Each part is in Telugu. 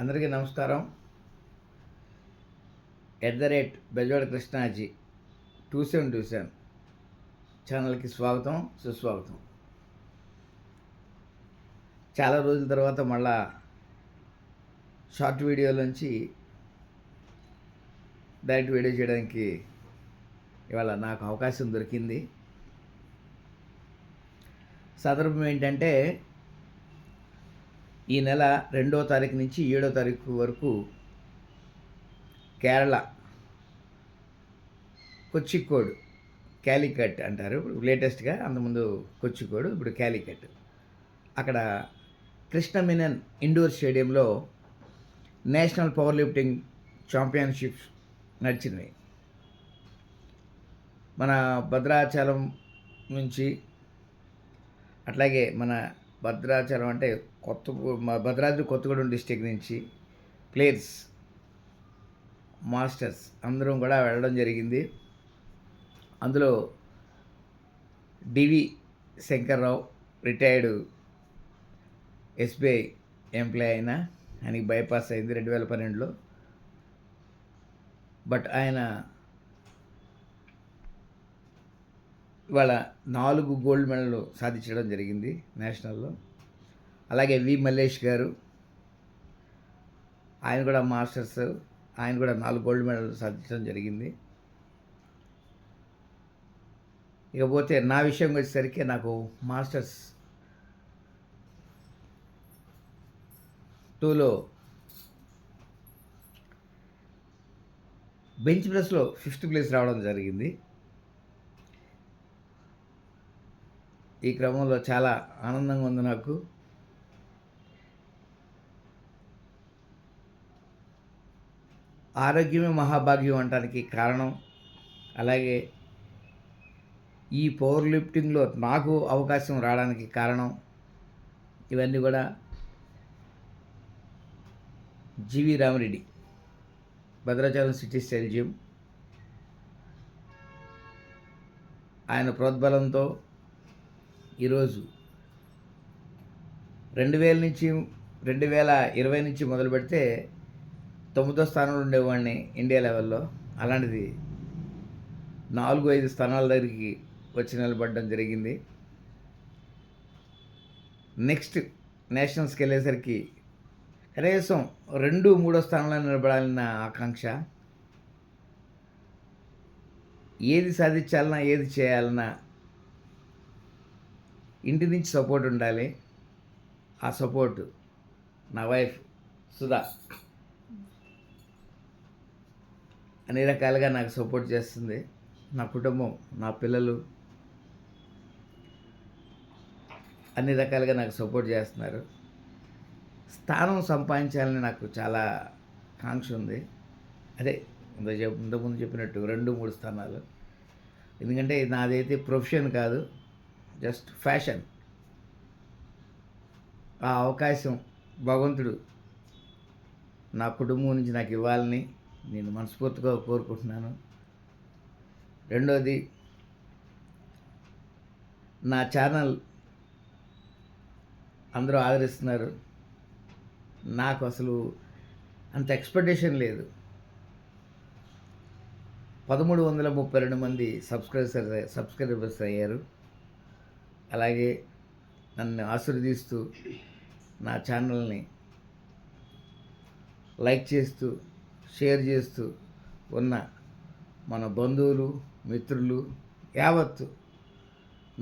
అందరికీ నమస్కారం. బెజవాడ కృష్ణాజీ 2727 ఛానల్కి స్వాగతం, సుస్వాగతం. చాలా రోజుల తర్వాత మళ్ళా షార్ట్ వీడియోలోంచి డైరెక్ట్ వీడియో చేయడానికి ఇవాళ నాకు అవకాశం దొరికింది. సందర్భం ఏంటంటే, ఈ నెల 2వ తారీఖు నుంచి 7వ తారీఖు వరకు కేరళ కొచ్చికోడ్, క్యాలికట్ అంటారు లేటెస్ట్గా. అంతకుముందు కొచ్చికోడ్, ఇప్పుడు క్యాలికట్. అక్కడ కృష్ణ మెనన్ ఇండోర్ స్టేడియంలో నేషనల్ పవర్ లిఫ్టింగ్ ఛాంపియన్షిప్స్ నడిచినాయి. మన భద్రాచలం నుంచి, అట్లాగే మన భద్రాచలం అంటే భద్రాద్రి కొత్తగూడెం డిస్టిక్ నుంచి ప్లేయర్స్, మాస్టర్స్ అందరం కూడా వెళ్ళడం జరిగింది. అందులో డివి శంకర్రావు రిటైర్డ్ ఎస్బీఐ ఎంప్లాయ్ అయిన ఆయనకి బైపాస్ అయింది 2012లో. బట్ ఆయన ఇవాళ 4 గోల్డ్ మెడల్ సాధించడం జరిగింది నేషనల్లో. అలాగే వి మల్లేష్ గారు, ఆయన కూడా మాస్టర్స్, ఆయన కూడా 4 గోల్డ్ మెడల్ సాధించడం జరిగింది. ఇకపోతే నా విషయం వచ్చేసరికి నాకు మాస్టర్స్ 2లో బెంచ్ ప్రెస్లో 5th ప్లేస్ రావడం జరిగింది. ఈ క్రమంలో చాలా ఆనందంగా ఉంది నాకు. ఆరోగ్యమే మహాభాగ్యం అనడానికి కారణం, అలాగే ఈ పవర్ లిఫ్టింగ్లో నాకు అవకాశం రావడానికి కారణం, ఇవన్నీ కూడా GV Ramireddy Bhadrachalam city style gym, ఆయన ప్రోద్బలంతో ఈరోజు 2020 నుంచి మొదలు పెడితే 9వ స్థానంలో ఉండేవాడిని ఇండియా లెవెల్లో. అలాంటిది 4-5 స్థానాల దగ్గరికి వచ్చి నిలబడడం జరిగింది. నెక్స్ట్ నేషనల్స్కి వెళ్ళేసరికి కనీసం 2-3వ స్థానంలో నిలబడాలన్న ఆకాంక్ష. ఏది సాధించాలన్నా, ఏది చేయాలన్నా ఇంటి నుంచి సపోర్ట్ ఉండాలి. ఆ సపోర్ట్ నా వైఫ్ సుధా అన్ని రకాలుగా నాకు సపోర్ట్ చేస్తుంది. నా కుటుంబం, నా పిల్లలు అన్ని రకాలుగా నాకు సపోర్ట్ చేస్తున్నారు. స్థానం సంపాదించాలని నాకు చాలా కాంక్ష ఉంది. అదే ఇంతకుముందు చెప్పినట్టు 2-3 స్థానాలు. ఎందుకంటే నాదైతే ప్రొఫెషన్ కాదు, జస్ట్ ఫ్యాషన్. ఆ అవకాశం భగవంతుడు నా కుటుంబం నుంచి నాకు ఇవ్వాలని నేను మనస్ఫూర్తిగా కోరుకుంటున్నాను. రెండోది, నా ఛానల్ అందరూ ఆదరిస్తున్నారు. నాకు అసలు అంత ఎక్స్పెక్టేషన్ లేదు. 1332 మంది సబ్స్క్రైబర్స్ అయ్యారు. అలాగే నన్ను ఆశీర్వదిస్తూ, నా ఛానల్ని లైక్ చేస్తూ, షేర్ చేస్తూ ఉన్న మన బంధువులు, మిత్రులు, యావత్తు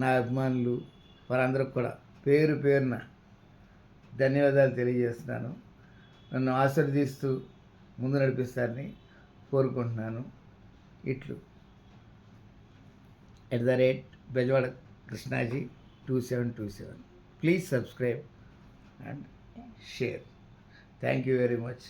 నా అభిమానులు వారందరికి కూడా పేరు పేరున ధన్యవాదాలు తెలియజేస్తున్నాను. నన్ను ఆశీర్వదిస్తూ ముందు నడిపిస్తారని కోరుకుంటున్నాను. ఇట్లు Bezawada Krishnaji 2727. Please subscribe and share. Thank you very much.